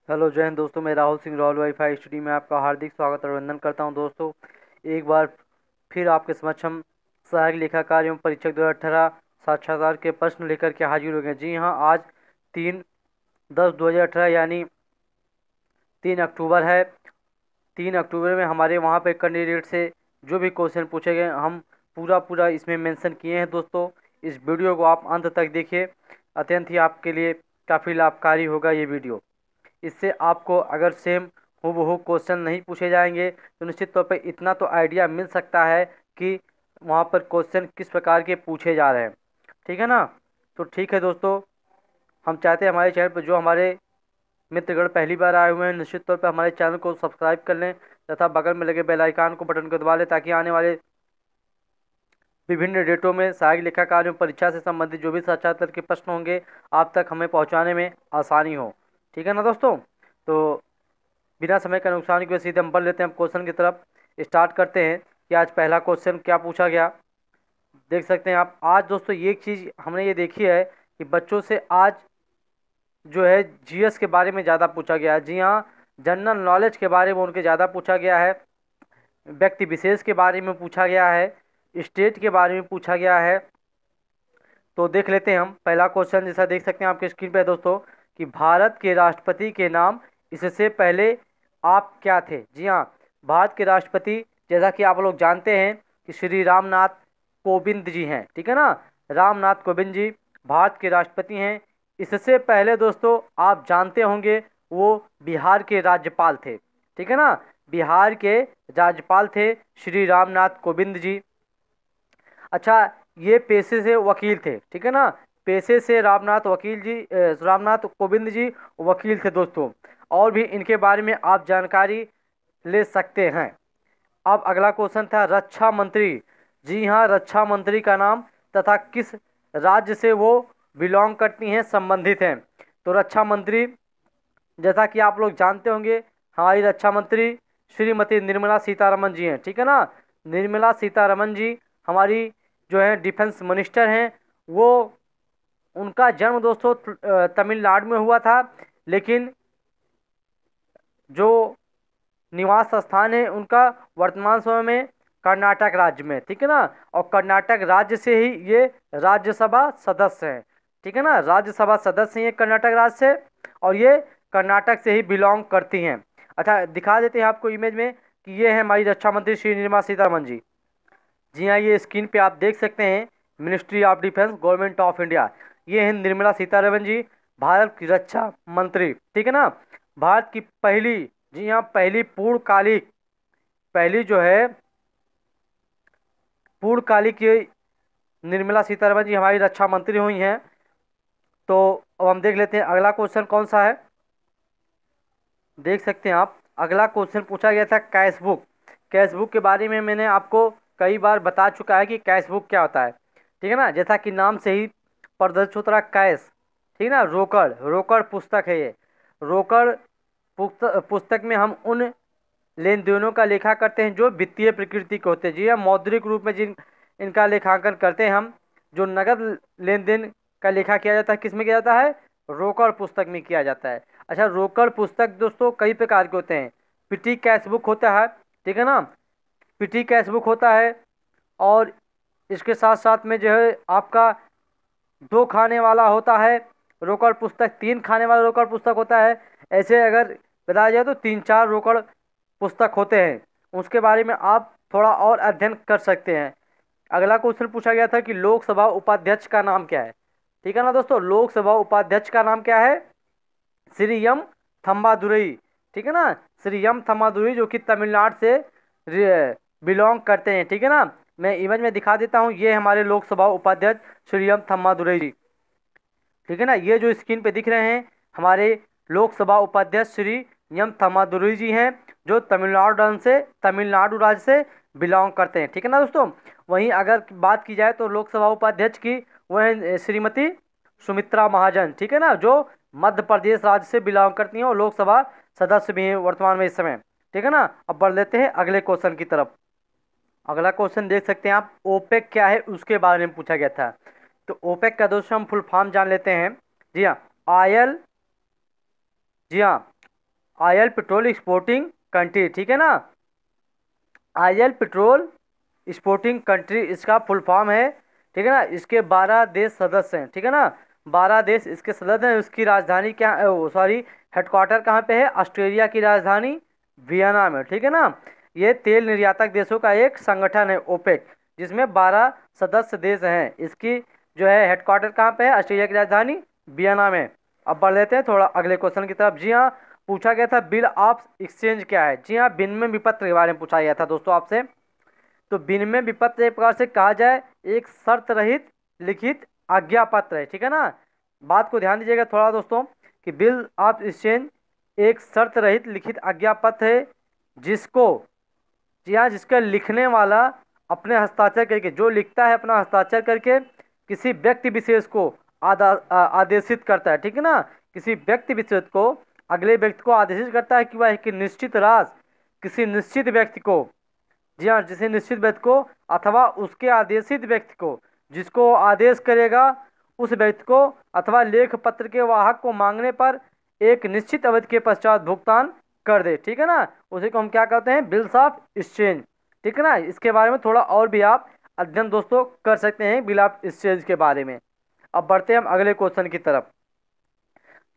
Hello जय हिंद दोस्तों, मैं राहुल सिंह राहुल वाईफाई स्टडी में आपका हार्दिक स्वागत और अभिनंदन करता हूं। दोस्तों, एक बार फिर आपके समक्ष हम सहायक लेखाकार एवं परीक्षक 2018 साक्षात्कार के प्रश्न लेकर के हाजिर हो गए। जी हां, आज 3/10/2018 यानी 3 अक्टूबर है। 3 अक्टूबर में हमारे वहाँ पे कैंडिडेट से जो भी क्वेश्चन पूछे गए हम पूरा पूरा इसमें मेंशन किए हैं। दोस्तों, इस वीडियो को आप अंत तक देखिए, अत्यंत ही आपके लिए काफ़ी लाभकारी होगा ये वीडियो। इससे आपको अगर सेम हूबहू क्वेश्चन नहीं पूछे जाएंगे तो निश्चित तौर पर इतना तो आइडिया मिल सकता है कि वहाँ पर क्वेश्चन किस प्रकार के पूछे जा रहे हैं। ठीक है ना? तो ठीक है दोस्तों, हम चाहते हैं हमारे चैनल पर जो हमारे मित्रगण पहली बार आए हुए हैं निश्चित तौर पर हमारे चैनल को सब्सक्राइब कर लें तथा बगल में लगे बेल आइकन को बटन को दबा लें, ताकि आने वाले विभिन्न डेटों में सहायक लेखाकार एवं परीक्षा से संबंधित जो भी साक्षात्कार के प्रश्न होंगे आप तक हमें पहुंचाने में आसानी हो। ठीक है ना दोस्तों? तो बिना समय का नुकसान के सीधे हम बढ़ लेते हैं, हम क्वेश्चन की तरफ स्टार्ट करते हैं कि आज पहला क्वेश्चन क्या पूछा गया। देख सकते हैं आप। आज दोस्तों ये एक चीज़ हमने ये देखी है कि बच्चों से आज जो है जीएस के बारे में ज़्यादा पूछा गया है। जी हाँ, जनरल नॉलेज के बारे में उनके ज़्यादा पूछा गया है, व्यक्ति विशेष के बारे में पूछा गया है, स्टेट के बारे में पूछा गया है। तो देख लेते हैं हम पहला क्वेश्चन। जैसा देख सकते हैं आपके स्क्रीन पे दोस्तों कि भारत के राष्ट्रपति के नाम इससे पहले आप क्या थे। जी हाँ, भारत के राष्ट्रपति जैसा कि आप लोग जानते हैं कि श्री रामनाथ कोविंद जी हैं। ठीक है ना? रामनाथ कोविंद जी भारत के राष्ट्रपति हैं। इससे पहले दोस्तों आप जानते होंगे वो बिहार के राज्यपाल थे। ठीक है ना? बिहार के राज्यपाल थे श्री रामनाथ कोविंद जी। अच्छा, ये पेशे से वकील थे। ठीक है ना? पेशे से रामनाथ कोविंद जी वकील थे दोस्तों। और भी इनके बारे में आप जानकारी ले सकते हैं। अब अगला क्वेश्चन था रक्षा मंत्री। जी हाँ, रक्षा मंत्री का नाम तथा किस राज्य से वो बिलोंग करती हैं, संबंधित हैं। तो रक्षा मंत्री जैसा कि आप लोग जानते होंगे हमारी रक्षा मंत्री श्रीमती निर्मला सीतारमन जी हैं। ठीक है ना? निर्मला सीतारमन जी हमारी जो है डिफेंस मिनिस्टर हैं। वो उनका जन्म दोस्तों तमिलनाडु में हुआ था, लेकिन जो निवास स्थान है उनका वर्तमान समय में कर्नाटक राज्य में। ठीक है ना? और कर्नाटक राज्य से ही ये राज्यसभा सदस्य हैं। ठीक है ना? राज्यसभा सदस्य हैं ये कर्नाटक राज्य से, और ये कर्नाटक से ही बिलोंग करती हैं। अच्छा, दिखा देते हैं आपको इमेज में कि ये है हमारी रक्षा मंत्री श्री निर्मला सीतारमन जी। जी हाँ, ये स्क्रीन पे आप देख सकते हैं ministry of defence government of India. ये है निर्मला सीतारमन जी, भारत की रक्षा मंत्री। ठीक है ना? भारत की पहली, जी हाँ, पहली पूर्णकालिक, पहली जो है पूर्णकालिक ये निर्मला सीतारमन जी हमारी रक्षा मंत्री हुई हैं। तो अब हम देख लेते हैं अगला क्वेश्चन कौन सा है। देख सकते हैं आप, अगला क्वेश्चन पूछा गया था कैश बुक। कैश बुक के बारे में मैंने आपको कई बार बता चुका है कि कैश बुक क्या होता है। ठीक है ना? जैसा कि नाम से ही प्रदर्शित होता है कैश। ठीक है ना? रोकड़, रोकड़ पुस्तक है ये। रोकड़ पुस्तक में हम उन लेन देनों का लेखा करते हैं जो वित्तीय प्रकृति के होते हैं। जी हाँ, मौद्रिक रूप में जिन इनका लेखांकन करते हैं हम। जो नगद लेन देन का लेखा किया जाता है किस में किया जाता है? रोकड़ पुस्तक में किया जाता है। अच्छा, रोकड़ पुस्तक दोस्तों कई प्रकार के होते हैं। पिटी कैश बुक होता है। ठीक है ना? पिटी कैश बुक होता है, और इसके साथ साथ में जो है आपका 2 खाने वाला होता है रोकड़ पुस्तक, 3 खाने वाला रोकड़ पुस्तक होता है। ऐसे अगर बताया जाए तो 3-4 रोकड़ पुस्तक होते हैं। उसके बारे में आप थोड़ा और अध्ययन कर सकते हैं। अगला क्वेश्चन पूछा गया था कि लोकसभा उपाध्यक्ष का नाम क्या है। ठीक है ना दोस्तों? लोकसभा उपाध्यक्ष का नाम क्या है? श्री एम थम्बादुरई। ठीक है ना? श्री एम थम्बादुरई जो कि तमिलनाडु से बिलोंग करते हैं। ठीक है ना? मैं इमेज में दिखा देता हूँ, ये हमारे लोकसभा उपाध्यक्ष श्री एम थम्बादुरई जी। ठीक है ना? ये जो स्क्रीन पे दिख रहे हैं हमारे लोकसभा उपाध्यक्ष श्री एम थम्बादुरई जी हैं, जो तमिलनाडु राज्य से बिलोंग करते हैं। ठीक है ना दोस्तों? वहीं अगर बात की जाए तो लोकसभा उपाध्यक्ष की, वह है श्रीमती सुमित्रा महाजन। ठीक है ना? जो मध्य प्रदेश राज्य से बिलोंग करती हैं और लोकसभा सदस्य भी हैं वर्तमान में इस समय। ठीक है ना? अब बढ़ लेते हैं अगले क्वेश्चन की तरफ। अगला क्वेश्चन देख सकते हैं आप, ओपेक क्या है उसके बारे में पूछा गया था। तो ओपेक का दोस्तों हम फुल फॉर्म जान लेते हैं। जी हाँ, ऑयल, जी हाँ, ऑयल पेट्रोल एक्सपोर्टिंग कंट्री, ठीक है ना। ऑयल पेट्रोल एक्सपोर्टिंग कंट्री इसका फुल फॉर्म है, ठीक है ना। इसके 12 देश सदस्य हैं, ठीक है ना। 12 देश इसके सदस्य हैं। उसकी राजधानी क्या, सॉरी, हेडक्वार्टर कहाँ पे है? ऑस्ट्रेलिया की राजधानी वियना में, ठीक है ना। ये तेल निर्यातक देशों का एक संगठन है, ओपेक, जिसमें 12 सदस्य देश हैं। इसकी जो है हेडक्वार्टर कहाँ पे है? ऑस्ट्रेलिया की राजधानी वियना में। अब बढ़ लेते हैं थोड़ा अगले क्वेश्चन की तरफ। जी हाँ, पूछा गया था बिल ऑफ एक्सचेंज क्या है? जी हाँ, विनिमय विपत्र के बारे में पूछा गया था दोस्तों आपसे। तो विनिमय विपत्र एक प्रकार से कहा जाए एक शर्त रहित लिखित आज्ञा पत्र है, ठीक है ना। बात को ध्यान दीजिएगा थोड़ा दोस्तों कि बिल ऑफ एक्सचेंज एक शर्त रहित लिखित आज्ञा पत्र है, जिसको, जी हाँ, जिसका लिखने वाला अपने हस्ताक्षर करके, जो लिखता है अपना हस्ताक्षर करके किसी व्यक्ति विशेष को आदेशित करता है, ठीक है ना। किसी व्यक्ति विशेष को अगले व्यक्ति को आदेशित करता है कि वह एक निश्चित राशि किसी निश्चित व्यक्ति को, जी हाँ, किसी निश्चित व्यक्ति को अथवा उसके आदेशित व्यक्ति को, जिसको आदेश करेगा उस व्यक्ति को अथवा लेख पत्र के वाहक को मांगने पर एक निश्चित अवधि के पश्चात भुगतान कर दे, ठीक है ना। उसी को हम क्या कहते हैं? बिल्स ऑफ एक्सचेंज, ठीक है ना। इसके बारे में थोड़ा और भी आप अध्ययन दोस्तों कर सकते हैं बिल ऑफ एक्सचेंज के बारे में। अब बढ़ते हैं हम अगले क्वेश्चन की तरफ।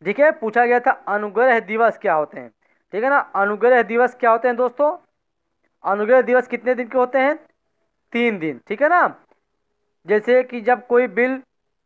ठीक है, पूछा गया था अनुग्रह दिवस क्या होते हैं, ठीक है ना। अनुग्रह दिवस क्या होते हैं दोस्तों? अनुग्रह दिवस कितने दिन के होते हैं? 3 दिन, ठीक है ना। जैसे कि जब कोई बिल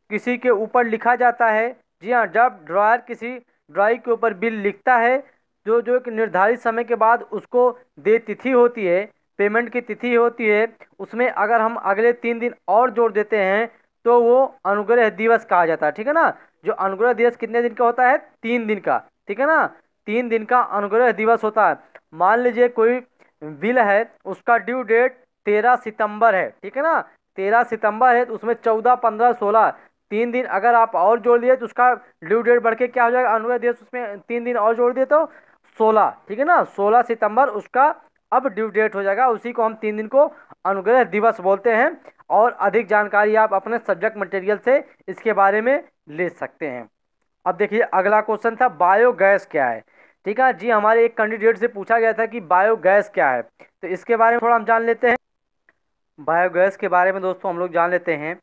किसी के ऊपर लिखा जाता है, जी हाँ, जब ड्रायर किसी ड्राइंग के ऊपर बिल लिखता है, जो जो एक निर्धारित समय के बाद उसको दे तिथि होती है, पेमेंट की तिथि होती है, उसमें अगर हम अगले 3 दिन और जोड़ देते हैं तो वो अनुग्रह दिवस कहा जाता है, ठीक है ना। जो अनुग्रह दिवस कितने दिन का होता है? 3 दिन का, ठीक है ना। 3 दिन का अनुग्रह दिवस होता है। मान लीजिए कोई बिल है, उसका ड्यू डेट 13 सितंबर है, ठीक है ना। 13 सितंबर है तो उसमें 14, 15, 16 3 दिन अगर आप और जोड़ दिए तो उसका ड्यू डेट बढ़ के क्या हो जाएगा? अनुग्रह दिवस उसमें 3 दिन और जोड़ दिए तो 16, ठीक है ना। 16 सितंबर उसका अब ड्यू डेट हो जाएगा। उसी को हम 3 दिन को अनुग्रह दिवस बोलते हैं। और अधिक जानकारी आप अपने सब्जेक्ट मटेरियल से इसके बारे में ले सकते हैं। अब देखिए अगला क्वेश्चन था बायोगैस क्या है, ठीक है जी। हमारे एक कैंडिडेट से पूछा गया था कि बायोगैस क्या है, तो इसके बारे में थोड़ा हम जान लेते हैं। बायोगैस के बारे में दोस्तों हम लोग जान लेते हैं।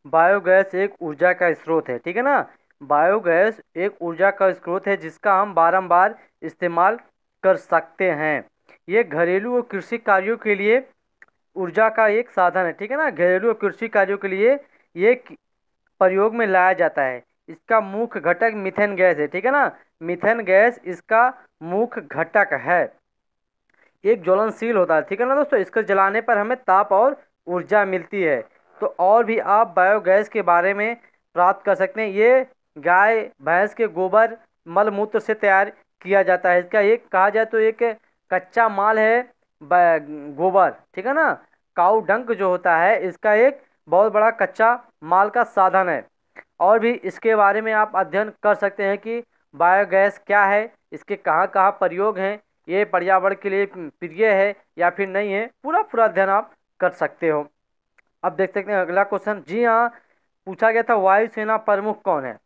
बायोगैस एक ऊर्जा का स्रोत है, ठीक है ना। बायोगैस एक ऊर्जा का स्रोत है जिसका हम बारंबार इस्तेमाल कर सकते हैं। ये घरेलू और कृषि कार्यों के लिए ऊर्जा का एक साधन है, ठीक है ना। घरेलू और कृषि कार्यों के लिए ये प्रयोग में लाया जाता है। इसका मुख्य घटक मीथेन गैस है, ठीक है ना। मीथेन गैस इसका मुख्य घटक है। एक ज्वलनशील होता है, ठीक है ना दोस्तों। इसको जलाने पर हमें ताप और ऊर्जा मिलती है। तो और भी आप बायोगैस के बारे में प्राप्त कर सकते हैं। ये गाय भैंस के गोबर मल मूत्र से तैयार किया जाता है। इसका एक कहा जाए तो एक कच्चा माल है गोबर, ठीक है ना। काऊ डंक जो होता है इसका एक बहुत बड़ा कच्चा माल का साधन है। और भी इसके बारे में आप अध्ययन कर सकते हैं कि बायोगैस क्या है, इसके कहाँ कहाँ प्रयोग हैं, ये पर्यावरण के लिए प्रिय है या फिर नहीं है, पूरा पूरा अध्ययन आप कर सकते हो। अब देख सकते हैं अगला क्वेश्चन। जी हाँ, पूछा गया था वायुसेना प्रमुख कौन है।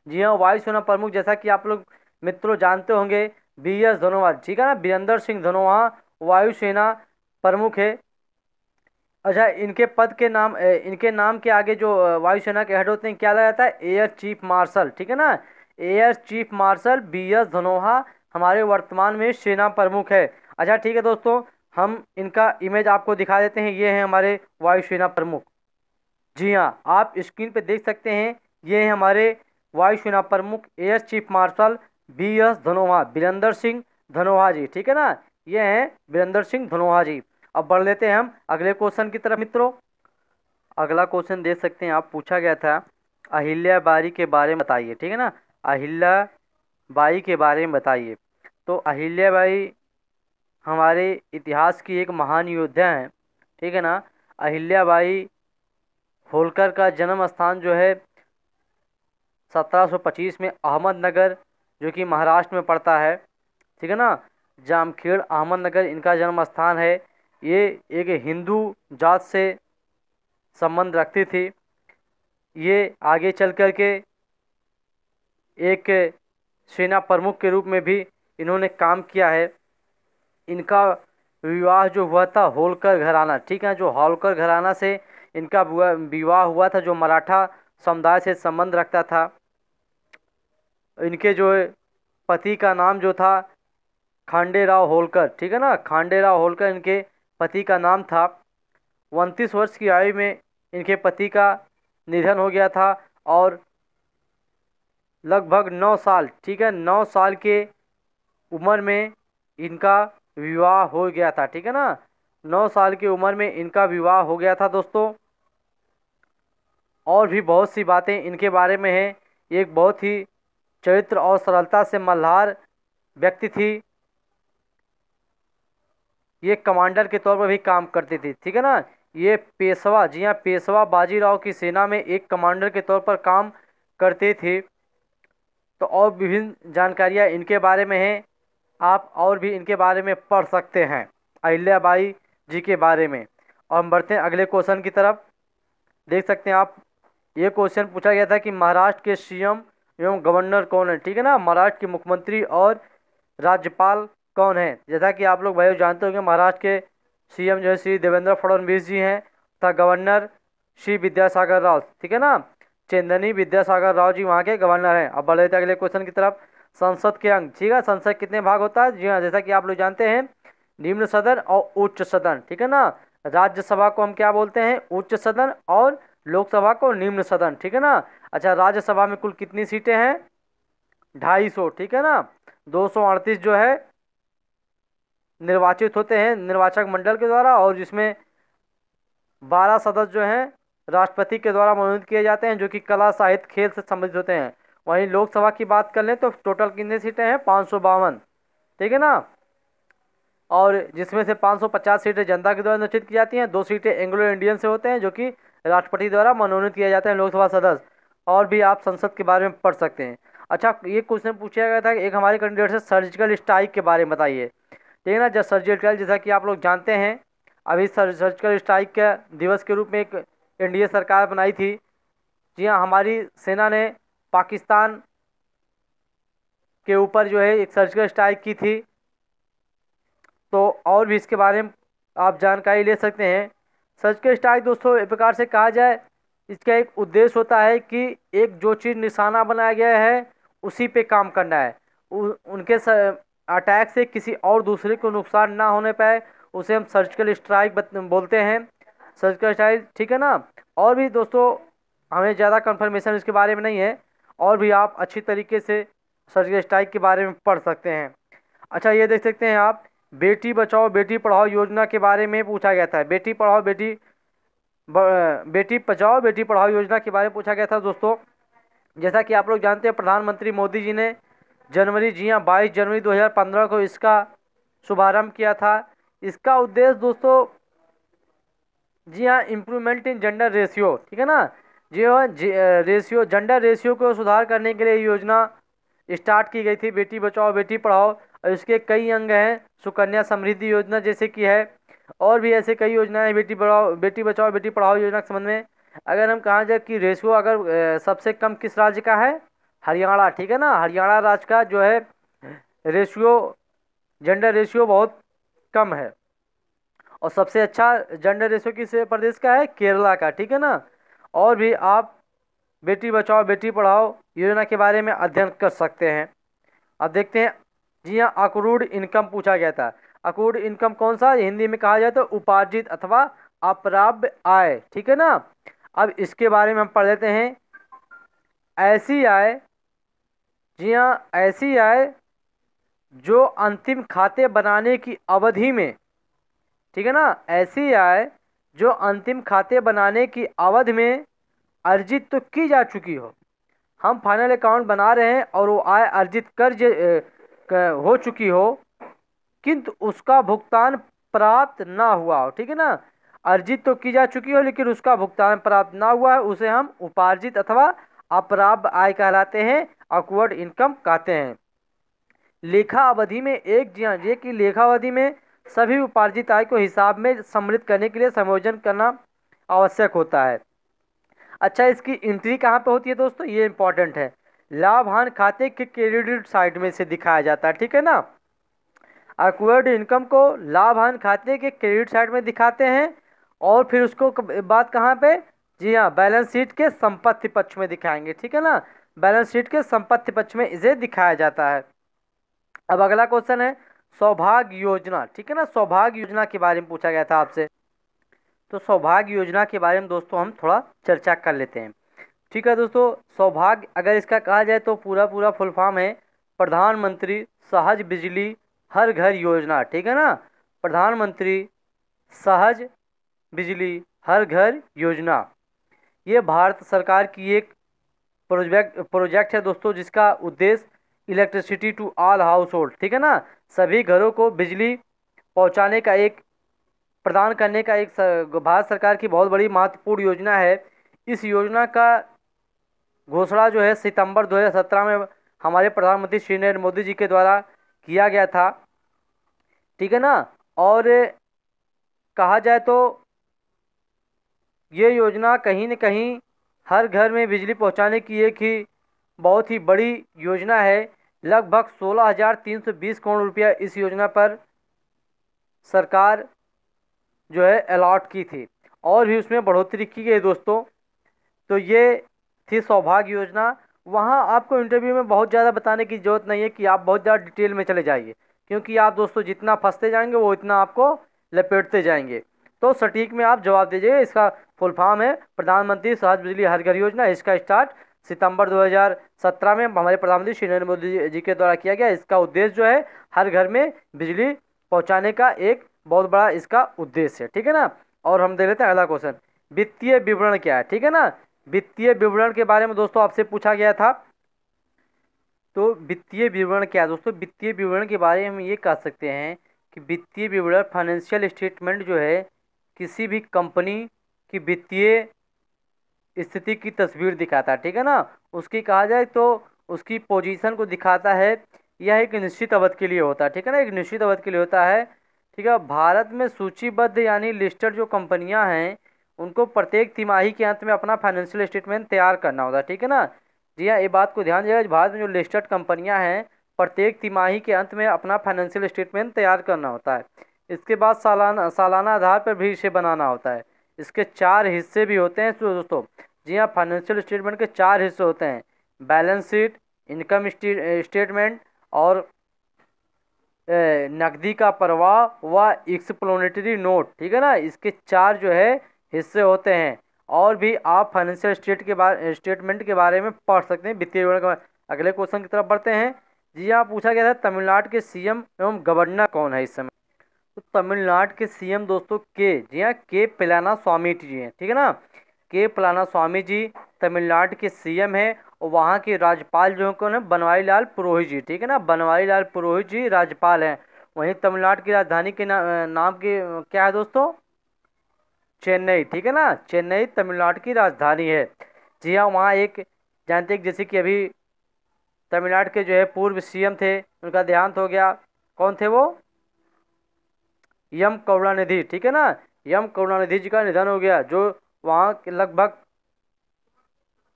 जी हाँ, वायुसेना प्रमुख जैसा कि आप लोग मित्रों जानते होंगे BS धनोआ, ठीक है ना। बीरेंद्र सिंह धनोआ वायुसेना प्रमुख है। अच्छा, इनके पद के नाम इनके नाम के आगे जो वायुसेना के हेड होते हैं क्या लगा जाता है? एयर चीफ मार्शल, ठीक है ना। Air chief marshal BS Dhanoa हमारे वर्तमान में सेना प्रमुख है। अच्छा ठीक है दोस्तों, हम इनका इमेज आपको दिखा देते हैं। ये हैं हमारे वायुसेना प्रमुख। जी हाँ, आप स्क्रीन पे देख सकते हैं, ये हैं हमारे वायुसेना प्रमुख air chief marshal BS Dhanoa, Birendra Singh Dhanoa ji, ठीक है ना। ये हैं बीरेंद्र सिंह धनोआ जी। अब बढ़ लेते हैं हम अगले क्वेश्चन की तरफ मित्रों। अगला क्वेश्चन देख सकते हैं आप, पूछा गया था अहिल्या बाई के बारे में बताइए, ठीक है ना। अहिल्या बाई के बारे में बताइए। तो अहिल्या बाई हमारे इतिहास की एक महान योद्धा हैं, ठीक है ना। अहिल्या बाई होलकर का जन्म स्थान जो है 1725 में अहमदनगर, जो कि महाराष्ट्र में पड़ता है, ठीक है ना। जामखेड़ अहमदनगर इनका जन्म स्थान है। ये एक हिंदू जात से संबंध रखती थी। ये आगे चल कर के एक सेना प्रमुख के रूप में भी इन्होंने काम किया है। इनका विवाह जो हुआ था होलकर घराना, ठीक है, जो होलकर घराना से इनका विवाह हुआ था, जो मराठा समुदाय से संबंध रखता था। इनके जो पति का नाम जो था खांडेराव होलकर, ठीक है ना, खांडेराव होलकर इनके पति का नाम था। 29 वर्ष की आयु में इनके पति का निधन हो गया था और लगभग 9 साल, ठीक है, 9 साल के उम्र में इनका विवाह हो गया था, ठीक है ना, 9 साल की उम्र में इनका विवाह हो गया था दोस्तों। और भी बहुत सी बातें इनके बारे में हैं। एक बहुत ही चरित्र और सरलता से मल्हार व्यक्ति थी। ये कमांडर के तौर पर भी काम करती थी, ठीक है ना। ये पेशवा, जी हाँ, पेशवा बाजीराव की सेना में एक कमांडर के तौर पर काम करते थे। तो और विभिन्न जानकारियाँ इनके बारे में हैं, आप और भी इनके बारे में पढ़ सकते हैं, अहिल्याबाई जी के बारे में। और हम बढ़ते हैं अगले क्वेश्चन की तरफ। देख सकते हैं आप, ये क्वेश्चन पूछा गया था कि महाराष्ट्र के सीएम एवं गवर्नर कौन है, ठीक है ना। महाराष्ट्र के मुख्यमंत्री और राज्यपाल कौन है। जैसा कि आप लोग भाई जानते होंगे, महाराष्ट्र के सीएम जो है श्री देवेंद्र फडणवीस जी हैं तथा गवर्नर श्री विद्यासागर राव, ठीक है ना, चेन्नई विद्यासागर राव जी वहाँ के गवर्नर हैं। अब बढ़े थे अगले क्वेश्चन की तरफ। संसद के अंग, ठीक है, संसद कितने भाग होता है। जी हाँ, जैसा कि आप लोग जानते हैं, निम्न सदन और उच्च सदन, ठीक है ना। राज्यसभा को हम क्या बोलते हैं, उच्च सदन, और लोकसभा को निम्न सदन, ठीक है ना। अच्छा, राज्यसभा में कुल कितनी सीटें हैं, 250, ठीक है ना। 238 जो है निर्वाचित होते हैं निर्वाचक मंडल के द्वारा, और जिसमें 12 सदस्य जो हैं राष्ट्रपति के द्वारा मनोनीत किए जाते हैं, जो कि कला, साहित्य, खेल से संबंधित होते हैं। वहीं लोकसभा की बात कर लें तो टोटल कितनी सीटें हैं, 552, ठीक है ना। और जिसमें से 550 सीटें जनता के द्वारा निश्चित की जाती हैं, 2 सीटें एंग्लो इंडियन से होते हैं, जो कि राष्ट्रपति द्वारा मनोनीत किए जाते हैं लोकसभा सदस्य। और भी आप संसद के बारे में पढ़ सकते हैं। अच्छा, ये क्वेश्चन पूछा गया था कि एक हमारे कैंडिडेट से सर्जिकल स्ट्राइक के बारे में बताइए, ठीक है ना। जब सर्जिकल, जैसा कि आप लोग जानते हैं, अभी सर्जिकल स्ट्राइक के दिवस के रूप में एक एनडीए सरकार बनाई थी। जी हाँ, हमारी सेना ने पाकिस्तान के ऊपर जो है एक सर्जिकल स्ट्राइक की थी। तो और भी इसके बारे में आप जानकारी ले सकते हैं। सर्जिकल स्ट्राइक दोस्तों एक प्रकार से कहा जाए, इसका एक उद्देश्य होता है कि एक जो चीज़ निशाना बनाया गया है उसी पे काम करना है। उनके अटैक से किसी और दूसरे को नुकसान ना होने पाए, उसे हम सर्जिकल स्ट्राइक बोलते हैं, सर्जिकल स्ट्राइक, ठीक है ना। और भी दोस्तों हमें ज़्यादा कंफर्मेशन इसके बारे में नहीं है, और भी आप अच्छी तरीके से सर्जिकल स्ट्राइक के बारे में पढ़ सकते हैं। अच्छा, ये देख सकते हैं आप, बेटी बचाओ बेटी पढ़ाओ योजना के बारे में पूछा गया था। बेटी पढ़ाओ बेटी बचाओ बेटी पढ़ाओ योजना के बारे में पूछा गया था दोस्तों। जैसा कि आप लोग जानते हैं, प्रधानमंत्री मोदी जी ने जी हाँ 22 जनवरी 2015 को इसका शुभारंभ किया था। इसका उद्देश्य दोस्तों, जी हाँ, इम्प्रूवमेंट इन जेंडर रेशियो, ठीक है ना, जी हाँ, रेशियो, जेंडर रेशियो को सुधार करने के लिए योजना स्टार्ट की गई थी, बेटी बचाओ बेटी पढ़ाओ। और इसके कई अंग हैं, सुकन्या समृद्धि योजना जैसे कि है, और भी ऐसे कई योजनाएं बेटी बचाओ बेटी पढ़ाओ योजना के संबंध में। अगर हम कहा जाए कि रेशियो अगर सबसे कम किस राज्य का है, हरियाणा, ठीक है ना, हरियाणा राज्य का जो है रेशियो, जेंडर रेशियो बहुत कम है। और सबसे अच्छा जेंडर रेशियो किस प्रदेश का है, केरला का, ठीक है ना। और भी आप बेटी बचाओ बेटी पढ़ाओ योजना के बारे में अध्ययन कर सकते हैं। अब देखते हैं, जी हाँ, अक्रूड इनकम पूछा गया था। अक्रूड इनकम कौन सा, हिंदी में कहा जाए तो उपार्जित अथवा अप्राप्य आय, ठीक है ना। अब इसके बारे में हम पढ़ लेते हैं। ऐसी आय, जी हाँ, ऐसी आय जो अंतिम खाते बनाने की अवधि में, ठीक है ना, ऐसी आय जो अंतिम खाते बनाने की अवधि में अर्जित तो की जा चुकी हो। हम फाइनल अकाउंट बना रहे हैं और वो आय अर्जित हो चुकी हो, किंतु उसका भुगतान प्राप्त ना हुआ हो, ठीक है ना। अर्जित तो की जा चुकी हो लेकिन उसका भुगतान प्राप्त ना हुआ है, उसे हम उपार्जित अथवा अप्राप्य आय कहलाते हैं, अक्वर्ड इनकम कहते हैं। लेखा अवधि में जी हाँ, ये कि लेखा अवधि में सभी उपार्जित आय को हिसाब में सम्मिलित करने के लिए समायोजन करना आवश्यक होता है। अच्छा, इसकी एंट्री कहाँ पे होती है दोस्तों, ये इंपॉर्टेंट है। लाभ हानि खाते के क्रेडिट साइड में से दिखाया जाता है, ठीक है ना। एक्वायर्ड इनकम को लाभ हानि खाते के क्रेडिट साइड में दिखाते हैं और फिर उसको बात कहाँ पे, जी हाँ, बैलेंस शीट के संपत्ति पक्ष में दिखाएंगे, ठीक है ना। बैलेंस शीट के संपत्ति पक्ष में इसे दिखाया जाता है। अब अगला क्वेश्चन है सौभाग्य योजना, ठीक है ना। सौभाग्य योजना के बारे में पूछा गया था आपसे, तो सौभाग्य योजना के बारे में दोस्तों हम थोड़ा चर्चा कर लेते हैं, ठीक है दोस्तों। सौभाग्य अगर इसका कहा जाए तो पूरा फुल फॉर्म है प्रधानमंत्री सहज बिजली हर घर योजना, ठीक है ना। प्रधानमंत्री सहज बिजली हर घर योजना, ये भारत सरकार की एक प्रोजेक्ट है दोस्तों, जिसका उद्देश्य electricity to all household, ठीक है ना, सभी घरों को बिजली पहुंचाने का एक प्रदान करने का एक भारत सरकार की बहुत बड़ी महत्वपूर्ण योजना है। इस योजना का घोषणा जो है सितंबर 2017 में हमारे प्रधानमंत्री श्री नरेंद्र मोदी जी के द्वारा किया गया था, ठीक है ना। और कहा जाए तो ये योजना कहीं न कहीं हर घर में बिजली पहुंचाने की एक ही बहुत ही बड़ी योजना है। लगभग 16,320 करोड़ रुपया इस योजना पर सरकार जो है अलॉट की थी और भी उसमें बढ़ोतरी की गई दोस्तों। तो ये थी सौभाग्य योजना। वहाँ आपको इंटरव्यू में बहुत ज़्यादा बताने की ज़रूरत नहीं है कि आप बहुत ज़्यादा डिटेल में चले जाइए, क्योंकि आप दोस्तों जितना फंसते जाएंगे वो इतना आपको लपेटते जाएंगे। तो सटीक में आप जवाब दीजिए। इसका फुल फॉर्म है प्रधानमंत्री सहज बिजली हर घर योजना। इसका स्टार्ट सितंबर 2017 में हमारे प्रधानमंत्री श्री नरेंद्र मोदी जी के द्वारा किया गया। इसका उद्देश्य जो है हर घर में बिजली पहुंचाने का एक बहुत बड़ा इसका उद्देश्य है, ठीक है ना। और हम देख लेते हैं अगला क्वेश्चन, वित्तीय विवरण क्या है, ठीक है ना। वित्तीय विवरण के बारे में दोस्तों आपसे पूछा गया था, तो वित्तीय विवरण क्या है दोस्तों। वित्तीय विवरण के बारे में हम ये कह सकते हैं कि वित्तीय विवरण फाइनेंशियल स्टेटमेंट जो है किसी भी कंपनी की वित्तीय स्थिति की तस्वीर दिखाता है, ठीक है ना। उसकी कहा जाए तो उसकी पोजीशन को दिखाता है। यह एक निश्चित अवधि के लिए होता है, ठीक है ना, एक निश्चित अवधि के लिए होता है, ठीक है। भारत में सूचीबद्ध यानी लिस्टेड जो कंपनियां हैं उनको प्रत्येक तिमाही के अंत में अपना फाइनेंशियल स्टेटमेंट तैयार करना होता है, ठीक है ना। जी हाँ, ये बात को ध्यान दीजिएगा, भारत में जो लिस्टेड कंपनियां हैं प्रत्येक तिमाही के अंत में अपना फाइनेंशियल स्टेटमेंट तैयार करना होता है। इसके बाद सालाना आधार पर भी इसे बनाना होता है। इसके 4 हिस्से भी होते हैं तो दोस्तों। जी हाँ, फाइनेंशियल स्टेटमेंट के 4 हिस्से होते हैं, बैलेंस शीट, इनकम स्टेटमेंट और नकदी का प्रवाह व एक्सप्लेनेटरी नोट, ठीक है ना। इसके 4 जो है हिस्से होते हैं। और भी आप फाइनेंशियल स्टेटमेंट के बारे में पढ़ सकते हैं वित्तीय विवरण के। अगले क्वेश्चन की तरफ बढ़ते हैं। जी हाँ, पूछा गया था तमिलनाडु के सीएम एवं गवर्नर कौन है इस समय। तो तमिलनाडु के सीएम दोस्तों जी हाँ, के पलानीस्वामी जी हैं, ठीक है ना। के पलानीस्वामी जी तमिलनाडु के सीएम हैं और वहाँ के राज्यपाल जो कौन है, बनवारी लाल पुरोहित जी, ठीक है ना। बनवारी लाल पुरोहित जी राज्यपाल हैं। वहीं तमिलनाडु की राजधानी के नाम के क्या है दोस्तों, चेन्नई, ठीक है ना। चेन्नई तमिलनाडु की राजधानी है। जी हाँ, वहाँ एक जानते हैं जैसे कि अभी तमिलनाडु के जो है पूर्व सीएम थे उनका देहांत हो गया। कौन थे वो, एम करुणानिधि, ठीक है ना। एम करुणानिधि जी का निधन हो गया, जो वहाँ के लगभग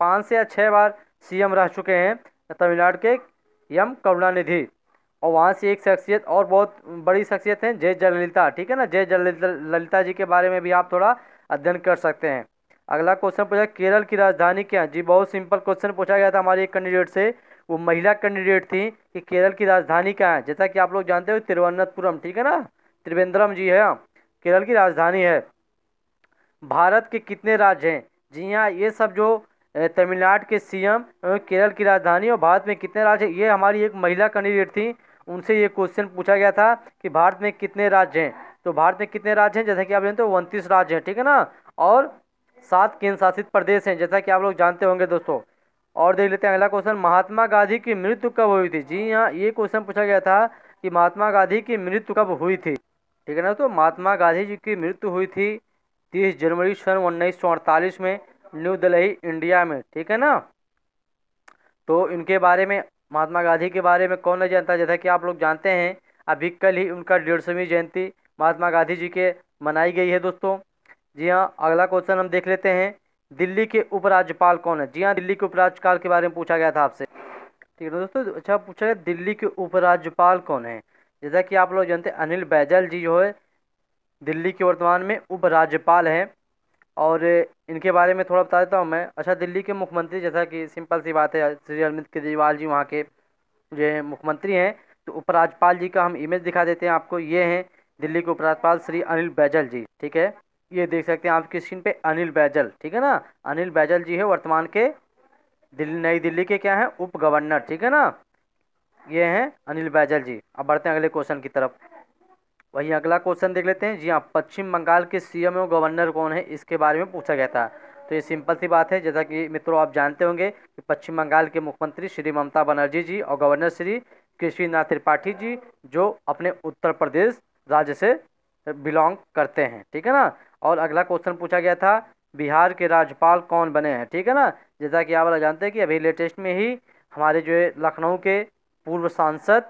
5 से या 6 बार सीएम रह चुके हैं तमिलनाडु के एम करुणानिधि। और वहाँ से एक शख्सियत और बहुत बड़ी शख्सियत है जय जयललिता, ठीक है ना। जय जयललिता जी के बारे में भी आप थोड़ा अध्ययन कर सकते हैं। अगला क्वेश्चन पूछा केरल की राजधानी क्या है। जी बहुत सिंपल क्वेश्चन पूछा गया था हमारे एक कैंडिडेट से, वो महिला कैंडिडेट थी कि केरल की राजधानी क्या है। जैसा कि आप लोग जानते हो तिरुवनंतपुरम, ठीक है ना, त्रिवेंद्रम जी है केरल की राजधानी है। भारत के कितने राज्य हैं। जी हाँ, ये सब जो तमिलनाडु के सीएम केरल की राजधानी और भारत में कितने राज्य हैं, ये हमारी एक महिला कैंडिडेट थी, उनसे ये क्वेश्चन पूछा गया था कि भारत में कितने राज्य हैं। तो भारत में कितने राज्य हैं, जैसा कि आप जानते हो 29 राज्य हैं, ठीक है ना। और 7 केंद्र शासित प्रदेश हैं, जैसा कि आप लोग जानते होंगे दोस्तों। और देख लेते हैं अगला क्वेश्चन, महात्मा गांधी की मृत्यु कब हुई थी। जी हाँ, ये क्वेश्चन पूछा गया था कि महात्मा गांधी की मृत्यु कब हुई थी, ठीक है ना। तो महात्मा गांधी जी की मृत्यु हुई थी 30 जनवरी सन 1948 में न्यू दिल्ली इंडिया में, ठीक है ना। तो इनके बारे में, महात्मा गांधी के बारे में कौन नहीं जानता। जैसा कि आप लोग जानते हैं अभी कल ही उनका 150वीं जयंती महात्मा गांधी जी के मनाई गई है दोस्तों। जी हाँ, अगला क्वेश्चन हम देख लेते हैं, दिल्ली के उपराज्यपाल कौन है? जी हाँ, दिल्ली के उपराज्यपाल के बारे में पूछा गया था आपसे। ठीक है दोस्तों, अच्छा पूछा गया दिल्ली के उपराज्यपाल कौन है। जैसा कि आप लोग जानते हैं अनिल बैजल जी जो है दिल्ली के वर्तमान में उपराज्यपाल हैं। और इनके बारे में थोड़ा बता देता हूँ मैं। अच्छा, दिल्ली के मुख्यमंत्री, जैसा कि सिंपल सी बात है, श्री अरविंद केजरीवाल जी वहाँ के जो है मुख्यमंत्री हैं। तो उपराज्यपाल जी का हम इमेज दिखा देते हैं आपको। ये हैं दिल्ली के उपराज्यपाल श्री अनिल बैजल जी। ठीक है, ये देख सकते हैं आपकी स्क्रीन पे अनिल बैजल। ठीक है ना, अनिल बैजल जी है वर्तमान के नई दिल्ली के क्या हैं, उप गवर्नर। ठीक है ना, ये हैं अनिल बैजल जी। अब बढ़ते हैं अगले क्वेश्चन की तरफ। वही अगला क्वेश्चन देख लेते हैं। जी हाँ, पश्चिम बंगाल के सीएम और गवर्नर कौन है, इसके बारे में पूछा गया था। तो ये सिंपल सी बात है, जैसा कि मित्रों आप जानते होंगे कि पश्चिम बंगाल के मुख्यमंत्री श्री ममता बनर्जी जी और गवर्नर श्री केशरीनाथ त्रिपाठी जी, जो अपने उत्तर प्रदेश राज्य से बिलोंग करते हैं। ठीक है ना। और अगला क्वेश्चन पूछा गया था, बिहार के राज्यपाल कौन बने हैं। ठीक है ना, जैसा कि आप लोग जानते हैं कि अभी लेटेस्ट में ही हमारे जो है लखनऊ के पूर्व सांसद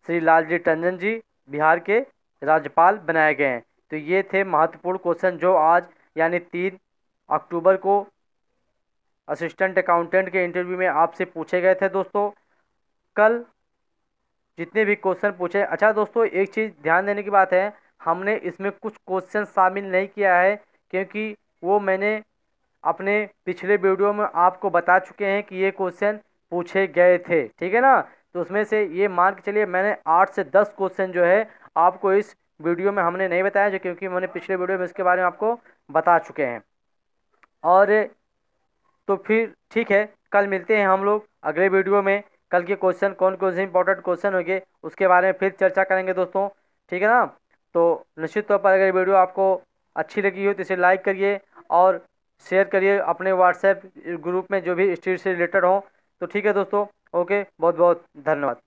श्री लालजी टंडन जी बिहार के राज्यपाल बनाए गए हैं। तो ये थे महत्वपूर्ण क्वेश्चन जो आज यानी 3 अक्टूबर को असिस्टेंट अकाउंटेंट के इंटरव्यू में आपसे पूछे गए थे दोस्तों। कल जितने भी क्वेश्चन पूछे, अच्छा दोस्तों एक चीज़ ध्यान देने की बात है, हमने इसमें कुछ क्वेश्चन शामिल नहीं किया है क्योंकि वो मैंने अपने पिछले वीडियो में आपको बता चुके हैं कि ये क्वेश्चन पूछे गए थे। ठीक है ना, तो उसमें से ये मान के चलिए मैंने 8 से 10 क्वेश्चन जो है आपको इस वीडियो में हमने नहीं बताया, जो क्योंकि मैंने पिछले वीडियो में इसके बारे में आपको बता चुके हैं। और तो फिर ठीक है, कल मिलते हैं हम लोग अगले वीडियो में। कल के क्वेश्चन कौन से इंपॉर्टेंट क्वेश्चन होंगे उसके बारे में फिर चर्चा करेंगे दोस्तों। ठीक है ना, तो निश्चित तौर पर अगर वीडियो आपको अच्छी लगी हो तो इसे लाइक करिए और शेयर करिए अपने व्हाट्सएप ग्रुप में जो भी स्ट्रीट से रिलेटेड हो। तो ठीक है दोस्तों, ओके, बहुत बहुत धन्यवाद।